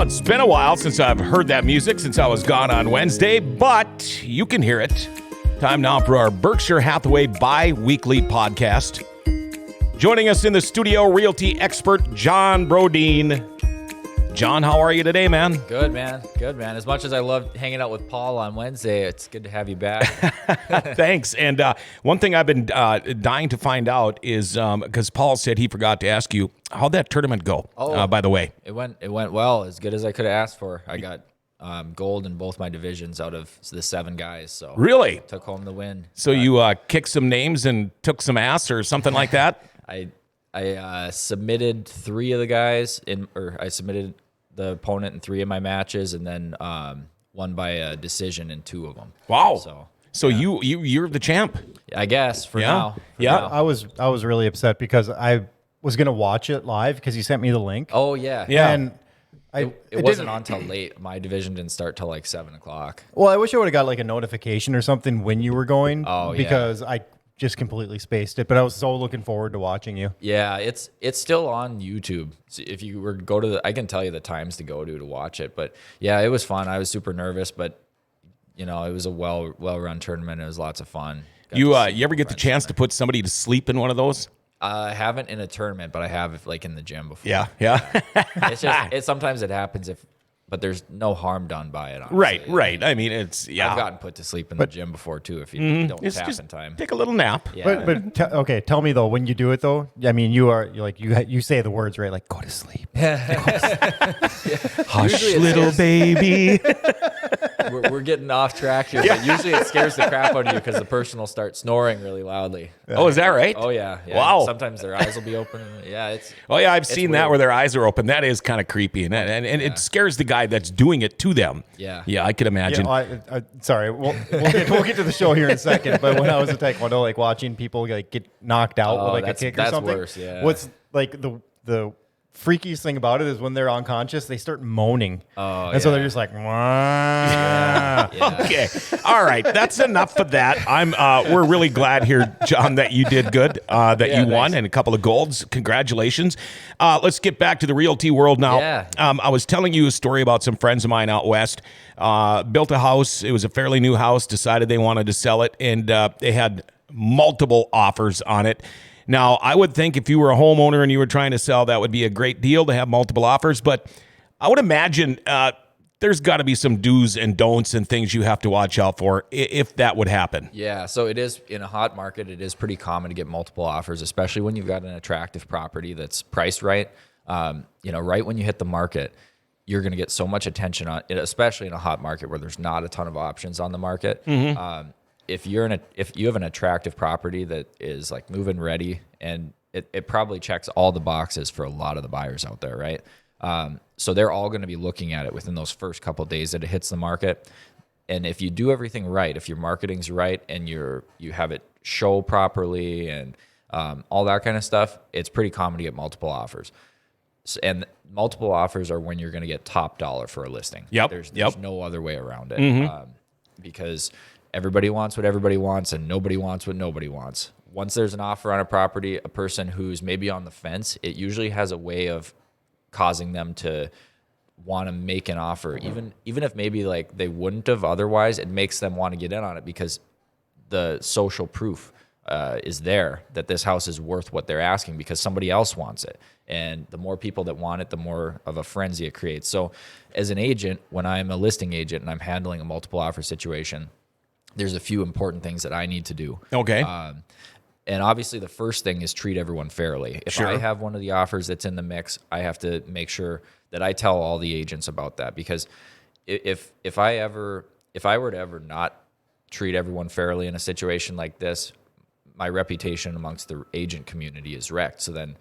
Well, it's been a while since I've heard that music since I was gone on Wednesday, but you can hear it. Time now for our Berkshire Hathaway bi-weekly podcast. Joining us in the studio, realty expert John Brodeen. John, how are you today, man? Good, man. Good, man. As much as I loved hanging out with Paul on Wednesday, it's good to have you back. Thanks. And one thing I've been dying to find out is, because Paul said he forgot to ask you, how'd that tournament go, by the way? It went well, as good as I could have asked for. I got gold in both my divisions out of the 7 guys. So Really? Took home the win. So you kicked some names and took some ass or something like that? I submitted 3 of the guys I submitted the opponent in 3 of my matches, and then won by a decision in 2 of them. Wow! So yeah. you're the champ, I guess for now. Now. I was really upset because I was gonna watch it live because you sent me the link. Oh yeah. And it wasn't on till late. My division didn't start till like 7 o'clock. Well, I wish I would have got like a notification or something when you were going. Oh, yeah. Because I just completely spaced it, but I was so looking forward to watching you. Yeah, it's still on YouTube. So if you were to go to I can tell you the times to go to watch it. But yeah, it was fun. I was super nervous, but it was a well-run tournament. It was lots of fun. You ever get the chance to put somebody to sleep in one of those? I haven't in a tournament, but I have like in the gym before. Yeah. It's just sometimes it happens but there's no harm done by it. Honestly. Right. I mean, I've gotten put to sleep in the gym before too if you don't it's tap just in time. Take a little nap. Yeah. But okay, tell me though, when you do it though, I mean, you say the words right, like go to sleep. Hush, little baby. We're getting off track here, but usually it scares the crap out of you because the person will start snoring really loudly. Oh, is that right? Oh yeah. Wow. Sometimes their eyes will be open. Yeah, I've seen that where their eyes are open. That is kind of creepy, and it scares the guy that's doing it to them. Yeah. I could imagine. Sorry, we'll get to the show here in a second. But when I was in Taekwondo, like watching people like get knocked out with like a kick or something. That's worse. Yeah. What's like the freakiest thing about it is when they're unconscious, they start moaning. So they're just like, yeah. Okay. All right. That's enough of that. We're really glad here, John, that you did good, you won and a couple of golds. Congratulations. Let's get back to the realty world now. Yeah. I was telling you a story about some friends of mine out west, built a house. It was a fairly new house, decided they wanted to sell it, and they had multiple offers on it. Now, I would think if you were a homeowner and you were trying to sell, that would be a great deal to have multiple offers. But I would imagine there's got to be some do's and don'ts and things you have to watch out for if that would happen. Yeah, so it is in a hot market. It is pretty common to get multiple offers, especially when you've got an attractive property that's priced right. Right when you hit the market, you're going to get so much attention on it, especially in a hot market where there's not a ton of options on the market. Mm-hmm. If you have an attractive property that is like move-in ready, and it probably checks all the boxes for a lot of the buyers out there, right? So they're all going to be looking at it within those first couple of days that it hits the market. And if you do everything right, if your marketing's right and you have it show properly and all that kind of stuff, it's pretty common to get multiple offers. And multiple offers are when you're going to get top dollar for a listing. There's no other way around it, because everybody wants what everybody wants, and nobody wants what nobody wants. Once there's an offer on a property, a person who's maybe on the fence, it usually has a way of causing them to want to make an offer, even if maybe like they wouldn't have otherwise. It makes them want to get in on it because the social proof is there that this house is worth what they're asking because somebody else wants it. And the more people that want it, the more of a frenzy it creates. So as an agent, when I'm a listing agent and I'm handling a multiple offer situation, there's a few important things that I need to do. Okay. And obviously the first thing is treat everyone fairly. If I have one of the offers that's in the mix, I have to make sure that I tell all the agents about that, because if I were to ever not treat everyone fairly in a situation like this, my reputation amongst the agent community is wrecked. So then,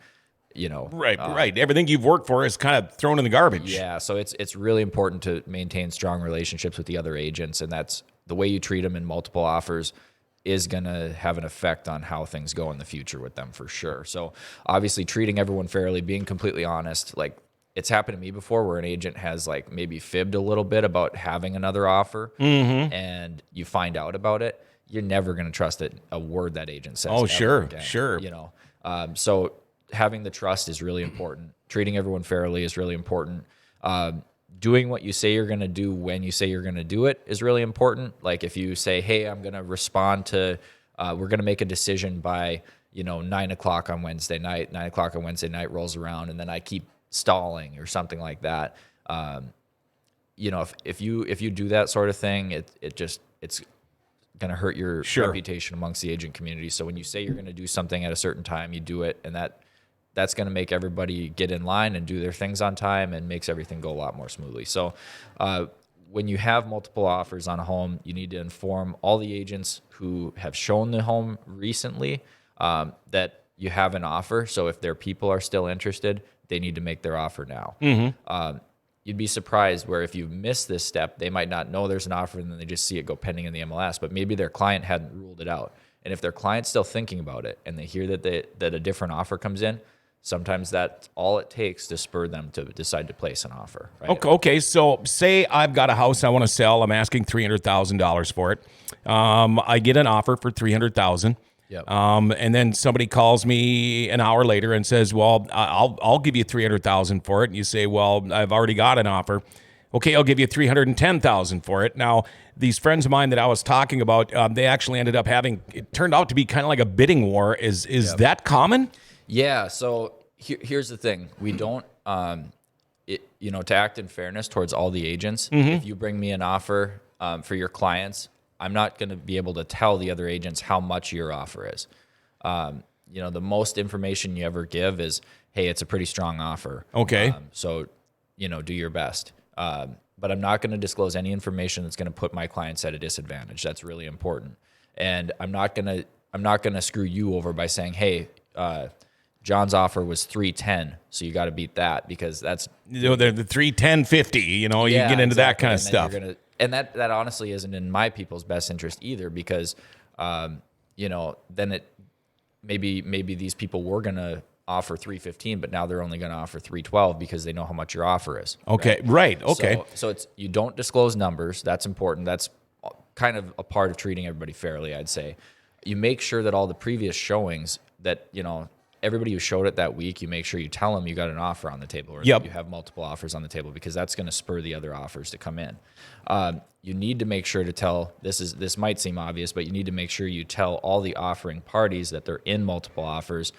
right. Everything you've worked for is kind of thrown in the garbage. Yeah. So it's really important to maintain strong relationships with the other agents, and that's the way you treat them in multiple offers is going to have an effect on how things go in the future with them for sure. So obviously treating everyone fairly, being completely honest, like it's happened to me before where an agent has like maybe fibbed a little bit about having another offer, and you find out about it. You're never going to trust a word that agent says. Oh, sure. So having the trust is really important. Treating everyone fairly is really important. doing what you say you're going to do when you say you're going to do it is really important. Like if you say, hey, I'm going to respond to, we're going to make a decision by, 9 o'clock on Wednesday night, 9 o'clock on Wednesday night rolls around, and then I keep stalling or something like that. If you do that sort of thing, it's going to hurt your reputation amongst the agent community. So when you say you're going to do something at a certain time, you do it, and that's going to make everybody get in line and do their things on time and makes everything go a lot more smoothly. So when you have multiple offers on a home, you need to inform all the agents who have shown the home recently that you have an offer. So if their people are still interested, they need to make their offer now. You'd be surprised where if you miss this step, they might not know there's an offer and then they just see it go pending in the MLS, but maybe their client hadn't ruled it out. And if their client's still thinking about it and they hear that a different offer comes in, sometimes that's all it takes to spur them to decide to place an offer. Right? Okay. So say I've got a house I want to sell. I'm asking $300,000 for it. I get an offer for $300,000. Yep. And then somebody calls me an hour later and says, well, I'll give you $300,000 for it. And you say, well, I've already got an offer. Okay, I'll give you $310,000 for it. Now, these friends of mine that I was talking about, they actually ended up it turned out to be kind of like a bidding war. Is that common? Yeah. So here's the thing. We don't, to act in fairness towards all the agents, if you bring me an offer for your clients, I'm not going to be able to tell the other agents how much your offer is. The most information you ever give is, hey, it's a pretty strong offer. Okay. So, do your best. But I'm not going to disclose any information that's going to put my clients at a disadvantage. That's really important. And I'm not going to screw you over by saying, hey, John's offer was 310, so you got to beat that, because that's the 310.50. You get into that kind of stuff. And that honestly isn't in my people's best interest either, because then it maybe these people were going to offer 315, but now they're only going to offer 312 because they know how much your offer is. Okay, right. Okay. So you don't disclose numbers. That's important. That's kind of a part of treating everybody fairly, I'd say. You make sure that all the previous showings that, everybody who showed it that week, you make sure you tell them you got an offer on the table, or that you have multiple offers on the table, because that's going to spur the other offers to come in. You need to make sure to tell, this might seem obvious, but you need to make sure you tell all the offering parties that they're in multiple offers.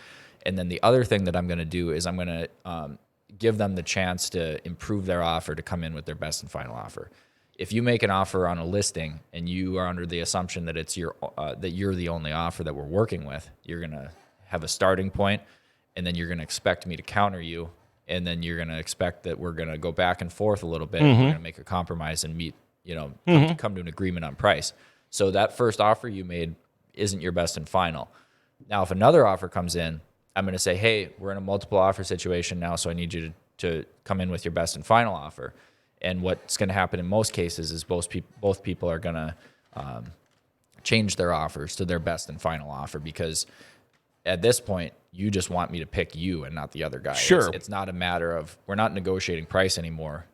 And then the other thing that I'm going to do is I'm going to give them the chance to improve their offer to come in with their best and final offer. If you make an offer on a listing and you are under the assumption that it's that you're the only offer that we're working with, you're going to have a starting point, and then you're going to expect me to counter you, and then you're going to expect that we're going to go back and forth a little bit, and we're going to make a compromise and meet, come to an agreement on price. So that first offer you made isn't your best and final. Now, if another offer comes in, I'm going to say, hey, we're in a multiple offer situation now, so I need you to come in with your best and final offer. And what's going to happen in most cases is both people are going to change their offers to their best and final offer, because at this point, you just want me to pick you and not the other guy. Sure. It's not a matter of, we're not negotiating price anymore.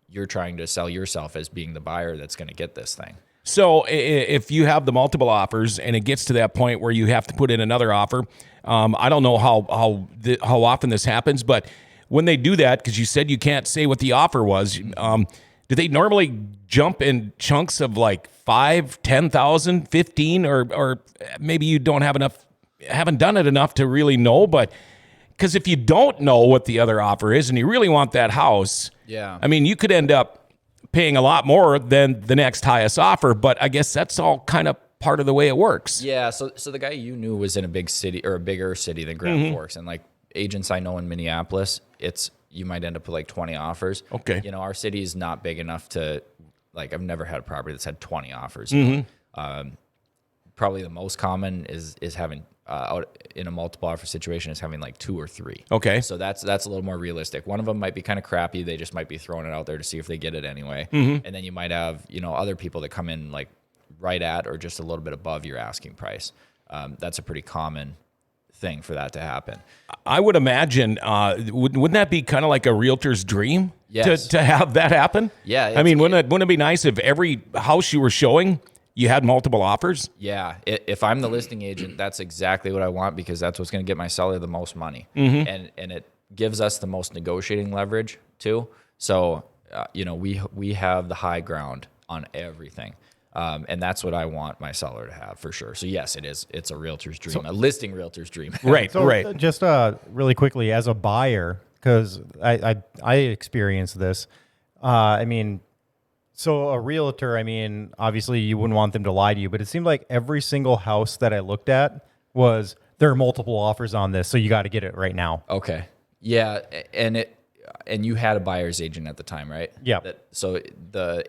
You're trying to sell yourself as being the buyer that's going to get this thing. So if you have the multiple offers and it gets to that point where you have to put in another offer, I don't know how often this happens, but when they do that, because you said you can't say what the offer was, do they normally jump in chunks of like 5, 10,000, 15, or maybe you haven't done it enough to really know? But because if you don't know what the other offer is and you really want that house, I mean, you could end up paying a lot more than the next highest offer, but I guess that's all kind of part of the way it works. Yeah, so the guy you knew was in a big city, or a bigger city than Grand Forks, and like agents I know in Minneapolis, you might end up with like 20 offers. Okay. Our city is not big enough to, like, I've never had a property that's had 20 offers. Probably the most common is having out in a multiple offer situation is having like 2 or 3. Okay. So that's a little more realistic. One of them might be kind of crappy. They just might be throwing it out there to see if they get it anyway. And then you might have, other people that come in like right at or just a little bit above your asking price. That's a pretty common thing for that to happen. I would imagine, wouldn't that be kind of like a realtor's dream? Yes. To have that happen? Yeah. I mean, wouldn't it be nice if every house you were showing, you had multiple offers? Yeah. If I'm the listing agent, that's exactly what I want, because that's what's going to get my seller the most money. And it gives us the most negotiating leverage too. So we have the high ground on everything. And that's what I want my seller to have for sure. So yes, it's a realtor's dream, a listing realtor's dream. Right, So right. just really quickly, as a buyer, because I experienced this. I mean, so a realtor, I mean, obviously you wouldn't want them to lie to you, but it seemed like every single house that I looked at was there are multiple offers on this, so you got to get it right now. Okay. Yeah, and you had a buyer's agent at the time, right? Yeah. So the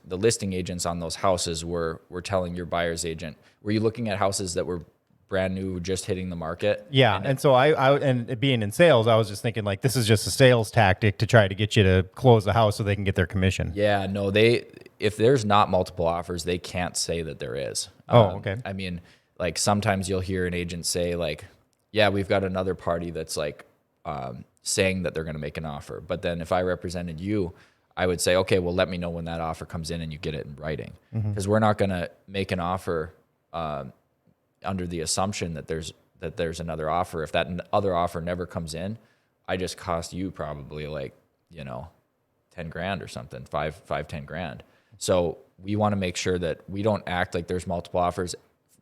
listing agents on those houses were telling your buyer's agent, were you looking at houses that were brand new, just hitting the market? Yeah, and so and being in sales, I was just thinking like this is just a sales tactic to try to get you to close the house so they can get their commission. Yeah, no, if there's not multiple offers, they can't say that there is. Okay. I mean, like sometimes you'll hear an agent say like, yeah, we've got another party that's like saying that they're going to make an offer. But then if I represented you, I would say, okay, well, let me know when that offer comes in and you get it in writing. Because we're not going to make an offer under the assumption that there's another offer. If that other offer never comes in, I just cost you probably like, 10 grand or something, 10 grand. So we want to make sure that we don't act like there's multiple offers.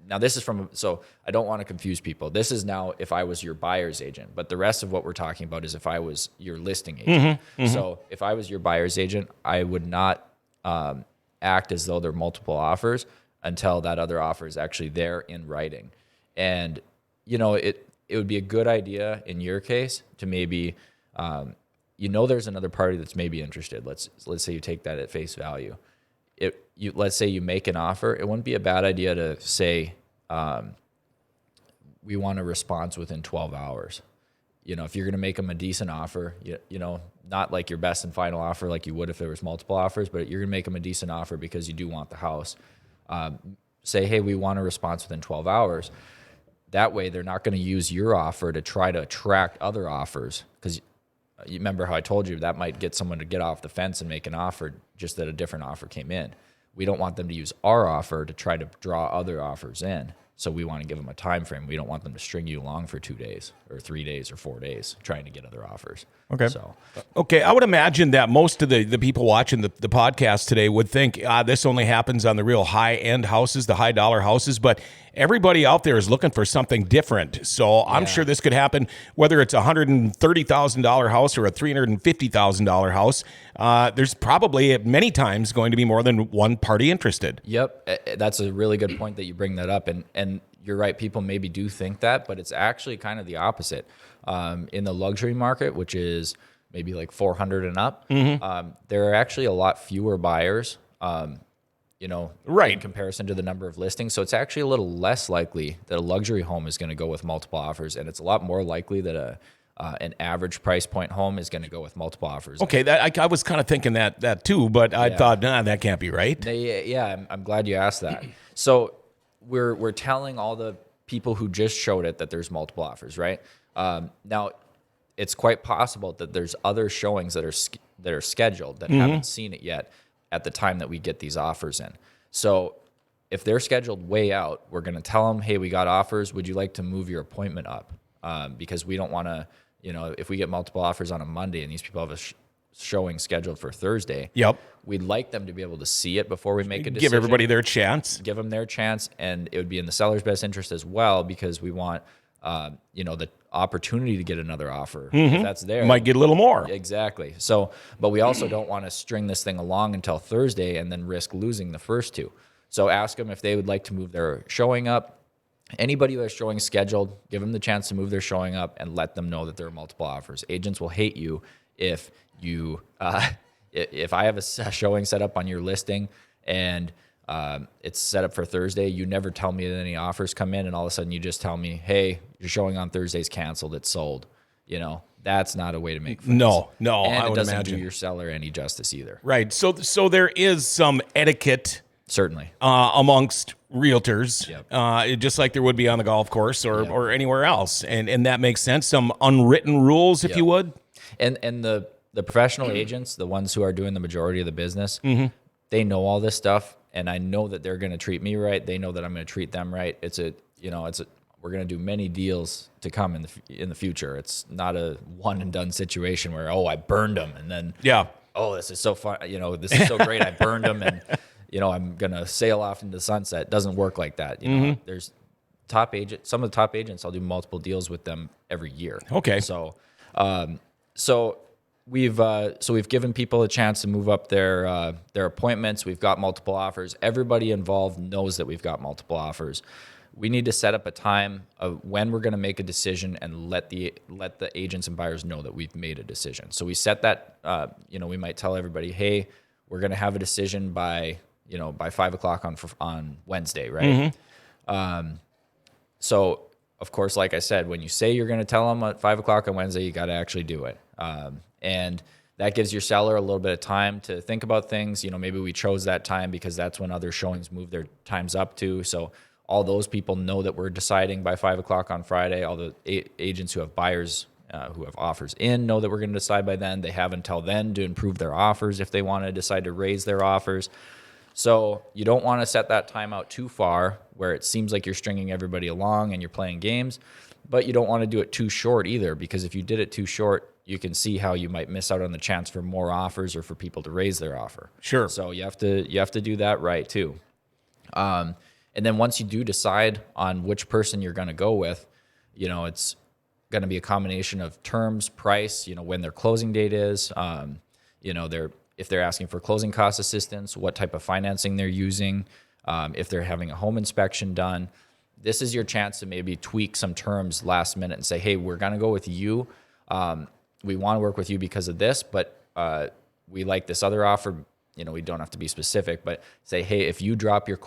Now this is so I don't want to confuse people. This is now if I was your buyer's agent, but the rest of what we're talking about is if I was your listing agent. So if I was your buyer's agent, I would not act as though there are multiple offers until that other offer is actually there in writing. And, it would be a good idea in your case to maybe, there's another party that's maybe interested. Let's say you take that at face value. Let's say you make an offer. It wouldn't be a bad idea to say, we want a response within 12 hours. If you're going to make them a decent offer, not like your best and final offer like you would if there was multiple offers, but you're going to make them a decent offer because you do want the house. Say, hey, we want a response within 12 hours. That way, they're not going to use your offer to try to attract other offers, because you remember how I told you that might get someone to get off the fence and make an offer just that a different offer came in. We don't want them to use our offer to try to draw other offers in. So we want to give them a time frame. We don't want them to string you along for 2 days or 3 days or 4 days trying to get other offers. Okay. So Okay, I would imagine that most of the people watching the podcast today would think this only happens on the real high-end houses, the high-dollar houses, but everybody out there is looking for something different. So I'm sure this could happen whether it's a $130,000 house or a $350,000 house. There's probably many times going to be more than one party interested. Yep, that's a really good point that you bring that up, and you're right. People maybe do think that, but it's actually kind of the opposite. In the luxury market, which is maybe like 400 and up, there are actually a lot fewer buyers. In comparison to the number of listings. So it's actually a little less likely that a luxury home is going to go with multiple offers, and it's a lot more likely that an average price point home is going to go with multiple offers. Okay, I was kind of thinking that too, but I thought, that can't be right. I'm glad you asked that. So we're telling all the people who just showed it that there's multiple offers, right? Now, it's quite possible that there's other showings that are scheduled that haven't seen it yet at the time that we get these offers in. So if they're scheduled way out, we're going to tell them, hey, we got offers. Would you like to move your appointment up? Because we don't want to, if we get multiple offers on a Monday and these people have a showing scheduled for Thursday, we'd like them to be able to see it before we make a decision. Give everybody their chance. Give them their chance, and it would be in the seller's best interest as well, because we want, the opportunity to get another offer. If that's there, might get a little more. Exactly. So, but we also don't want to string this thing along until Thursday and then risk losing the first two. So ask them if they would like to move their showing up. Anybody who has showing scheduled, give them the chance to move their showing up and let them know that there are multiple offers. Agents will hate you if you, if I have a showing set up on your listing and it's set up for Thursday, you never tell me that any offers come in, and all of a sudden you just tell me, hey, your showing on Thursday's canceled, it's sold. That's not a way to make friends. No, and I it would doesn't imagine. do your seller any justice either. Right. So there is some etiquette Certainly. Amongst realtors, just like there would be on the golf course or anywhere else. And that makes sense. Some unwritten rules, if you would. And the professional agents, the ones who are doing the majority of the business, they know all this stuff, and I know that they're going to treat me right. They know that I'm going to treat them right. We're going to do many deals to come in the future. It's not a one and done situation where, I burned them and then oh, this is so fun. This is so great. I burned them and, I'm going to sail off into the sunset. It doesn't work like that. There's some of the top agents, I'll do multiple deals with them every year. Okay. So we've given people a chance to move up their appointments. We've got multiple offers. Everybody involved knows that we've got multiple offers. We need to set up a time of when we're going to make a decision and let the agents and buyers know that we've made a decision. So we set that, we might tell everybody, hey, we're going to have a decision by 5:00 on Wednesday, right? So of course, like I said, when you say you're going to tell them at 5:00 on Wednesday, you got to actually do it. And that gives your seller a little bit of time to think about things. Maybe we chose that time because that's when other showings move their times up to. So all those people know that we're deciding by 5:00 on Friday. All the agents who have buyers who have offers in know that we're going to decide by then. They have until then to improve their offers if they want to decide to raise their offers. So you don't want to set that time out too far where it seems like you're stringing everybody along and you're playing games, but you don't want to do it too short either, because if you did it too short, you can see how you might miss out on the chance for more offers or for people to raise their offer. Sure. So you have to do that right too. And then once you do decide on which person you're going to go with, it's going to be a combination of terms, price, when their closing date is, if they're asking for closing cost assistance, what type of financing they're using, if they're having a home inspection done. This is your chance to maybe tweak some terms last minute and say, hey, we're going to go with you. We want to work with you because of this, but we like this other offer. We don't have to be specific, but say, hey, if you drop your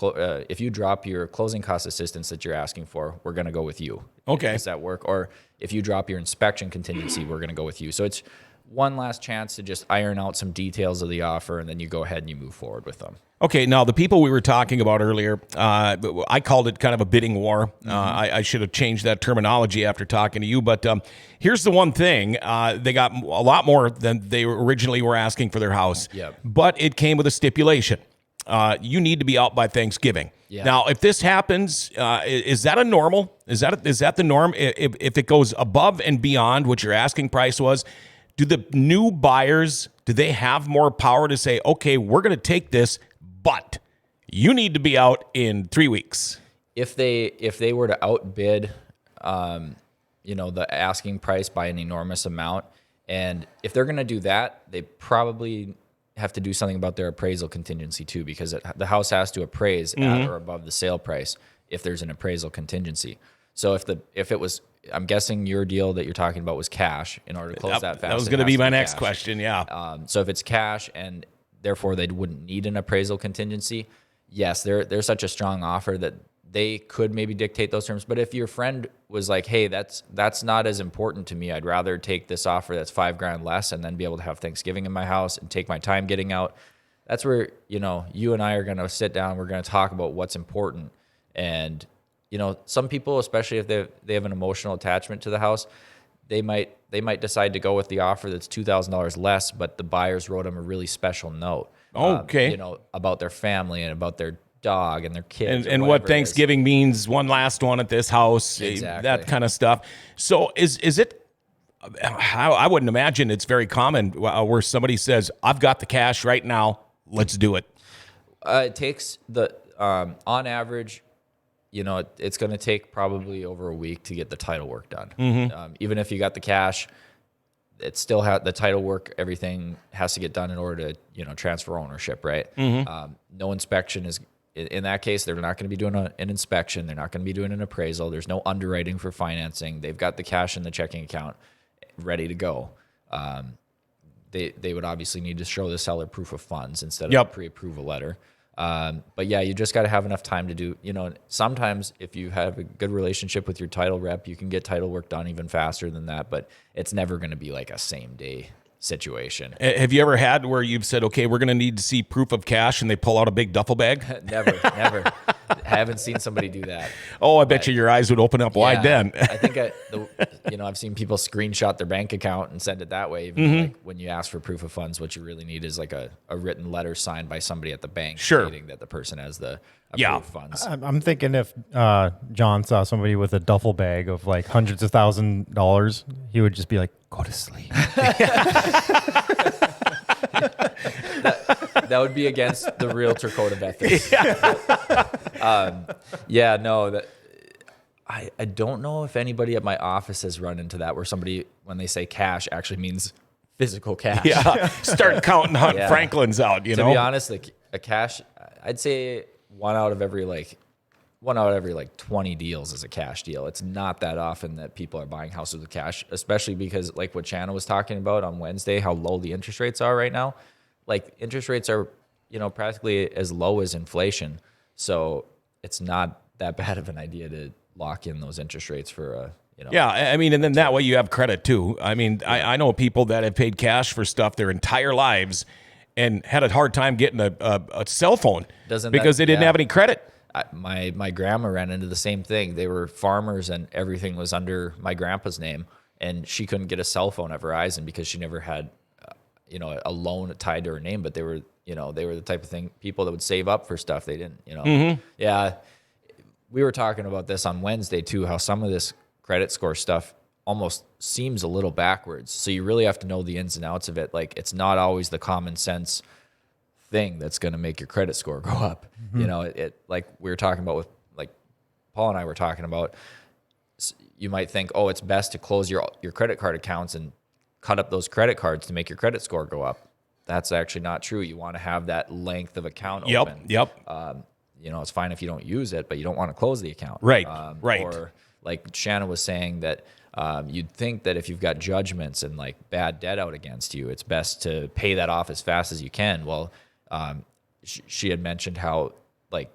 closing cost assistance that you're asking for, we're going to go with you. Okay. Does that work? Or if you drop your inspection contingency, we're going to go with you. So it's one last chance to just iron out some details of the offer, and then you go ahead and you move forward with them. Okay, now the people we were talking about earlier, I called it kind of a bidding war. I should have changed that terminology after talking to you, but here's the one thing. They got a lot more than they originally were asking for their house, Yep. but it came with a stipulation. You need to be out by Thanksgiving. Yeah. Now, if this happens, is that a normal? Is that the norm? If it goes above and beyond what your asking price was, do the new buyers, do they have more power to say, okay, we're going to take this, but you need to be out in 3 weeks? If they were to outbid, the asking price by an enormous amount, and if they're going to do that, they probably have to do something about their appraisal contingency too, because the house has to appraise at or above the sale price if there's an appraisal contingency. So if it was, I'm guessing your deal that you're talking about was cash in order to close that fast. That was going to be my next question. Yeah. So if it's cash and therefore they wouldn't need an appraisal contingency, yes, they're such a strong offer that they could maybe dictate those terms. But if your friend was like, hey, that's not as important to me, I'd rather take this offer that's $5,000 less and then be able to have Thanksgiving in my house and take my time getting out. That's where, you and I are going to sit down. We're going to talk about what's important. And, some people, especially if they have an emotional attachment to the house, they might decide to go with the offer that's $2,000 less, but the buyers wrote them a really special note. Okay. About their family and about their dog and their kids. And what Thanksgiving means, one last one at this house, Exactly. that kind of stuff. So is it, I wouldn't imagine it's very common where somebody says, I've got the cash right now, let's do it. It takes on average, it's going to take probably over a week to get the title work done. Even if you got the cash, it still the title work, everything has to get done in order to, transfer ownership, right? No inspection is, in that case, they're not going to be doing an inspection. They're not going to be doing an appraisal. There's no underwriting for financing. They've got the cash in the checking account ready to go. They would obviously need to show the seller proof of funds instead of a pre-approval letter. But yeah, you just got to have enough time to do, sometimes if you have a good relationship with your title rep, you can get title work done even faster than that, but it's never going to be like a same day situation. Have you ever had where you've said, okay, we're going to need to see proof of cash, and they pull out a big duffel bag? Never. I haven't seen somebody do that. Oh, I bet you your eyes would open up wide then. I think I've seen people screenshot their bank account and send it that way. Even like when you ask for proof of funds, what you really need is like a written letter signed by somebody at the bank stating that the person has the approved funds. I'm thinking if John saw somebody with a duffel bag of like hundreds of $1,000s, he would just be like, go to sleep. That would be against the realtor code of ethics. I don't know if anybody at my office has run into that where somebody, when they say cash, actually means physical cash. Yeah, start counting on Yeah. Franklin's out. You To know, be honest, like a cash, I'd say one out of every 20 deals is a cash deal. It's not that often that people are buying houses with cash, especially because like what Shanna was talking about on Wednesday, how low the interest rates are right now. Like interest rates are, practically as low as inflation. So it's not that bad of an idea to lock in those interest rates for Yeah, I mean, and then that way you have credit too. I mean, I know people that have paid cash for stuff their entire lives and had a hard time getting a cell phone because they didn't have any credit. My grandma ran into the same thing. They were farmers and everything was under my grandpa's name, and she couldn't get a cell phone at Verizon because she never had a loan tied to her name. But they were the type of people that would save up for stuff they didn't. Yeah, we were talking about this on Wednesday too, how some of this credit score stuff almost seems a little backwards. So you really have to know the ins and outs of it. Like it's not always the common sense thing that's going to make your credit score go up. It like we were talking about with like Paul and I were talking about, you might think, oh, it's best to close your credit card accounts and cut up those credit cards to make your credit score go up. That's actually not true. You want to have that length of account open. Yep. It's fine if you don't use it, but you don't want to close the account. Right. Right. Or like Shanna was saying that you'd think that if you've got judgments and like bad debt out against you, it's best to pay that off as fast as you can. Well, she had mentioned how like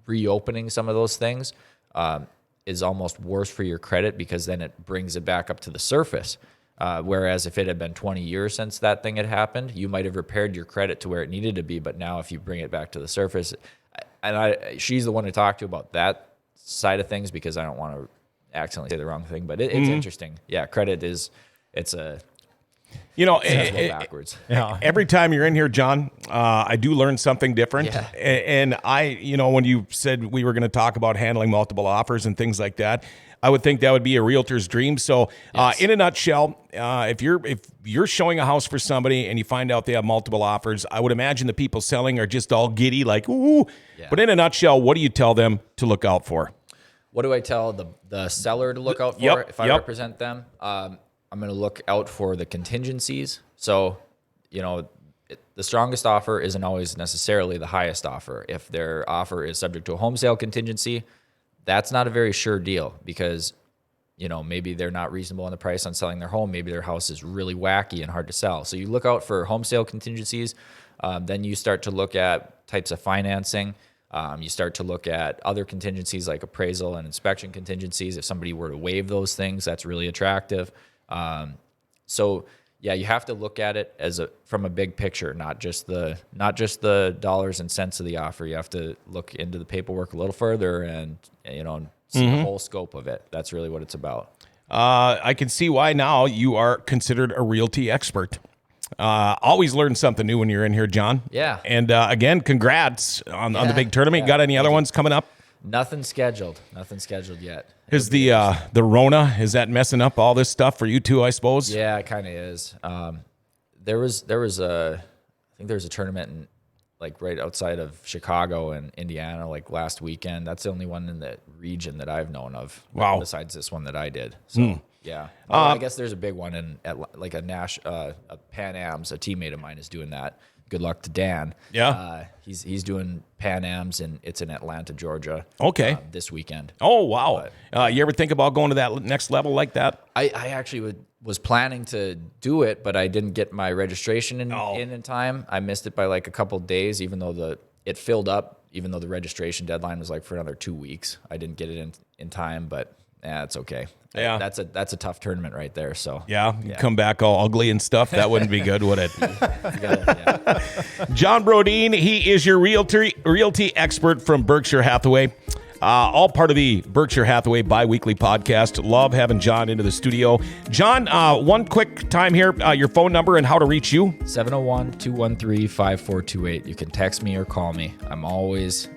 reopening some of those things is almost worse for your credit because then it brings it back up to the surface. Whereas if it had been 20 years since that thing had happened, you might have repaired your credit to where it needed to be. But now if you bring it back to the surface, and she's the one to talk to about that side of things because I don't want to accidentally say the wrong thing, but it's interesting. Yeah, credit it's a backwards. Yeah. Every time you're in here, John, I do learn something different. Yeah. And when you said we were going to talk about handling multiple offers and things like that, I would think that would be a realtor's dream. So Yes. in a nutshell, if you're showing a house for somebody and you find out they have multiple offers, I would imagine the people selling are just all giddy, like, ooh. Yeah. But in a nutshell, what do you tell them to look out for? What do I tell the seller to look out for if I represent them? I'm going to look out for the contingencies. So, the strongest offer isn't always necessarily the highest offer. If their offer is subject to a home sale contingency, that's not a very sure deal because, maybe they're not reasonable on the price on selling their home. Maybe their house is really wacky and hard to sell. So you look out for home sale contingencies. Then you start to look at types of financing. You start to look at other contingencies like appraisal and inspection contingencies. If somebody were to waive those things, that's really attractive. You have to look at it from a big picture, not just the dollars and cents of the offer. You have to look into the paperwork a little further and see the whole scope of it. That's really what it's about. I can see why now you are considered a realty expert. Always learn something new when you're in here, John. Yeah. And again, congrats on the big tournament. Yeah. Got any other ones coming up? Nothing scheduled yet. Is the Rona, is that messing up all this stuff for you too, I suppose? Yeah, it kind of is. There was I think there was a tournament in, like right outside of Chicago and Indiana, like last weekend. That's the only one in the region that I've known of. Wow. Besides this one that I did. So yeah. Well, I guess there's a big one at like a Pan Am's. A teammate of mine is doing that. Good luck to Dan. Yeah. He's doing Pan Am's and it's in Atlanta, Georgia. Okay. This weekend. Oh, wow. You ever think about going to that next level like that? I actually was planning to do it, but I didn't get my registration in time. I missed it by like a couple of days, even though it filled up, even though the registration deadline was like for another 2 weeks. I didn't get it in time, but yeah, it's okay. Yeah. That's a tough tournament right there. So Yeah, come back all ugly and stuff. That wouldn't be good, would it? John Brodeen, he is your realty expert from Berkshire Hathaway. All part of the Berkshire Hathaway bi-weekly podcast. Love having John into the studio. John, one quick time here, your phone number and how to reach you. 701-213-5428. You can text me or call me. I'm always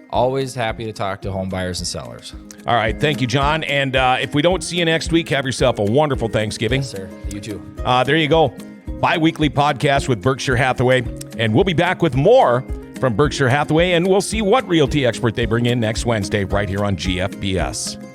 happy to talk to home buyers and sellers. All right, thank you, John. And if we don't see you next week, have yourself a wonderful Thanksgiving. Yes, sir. You too. There you go. bi-weekly podcast with Berkshire Hathaway. And we'll be back with more from Berkshire Hathaway, and we'll see what realty expert they bring in next Wednesday right here on GFBS.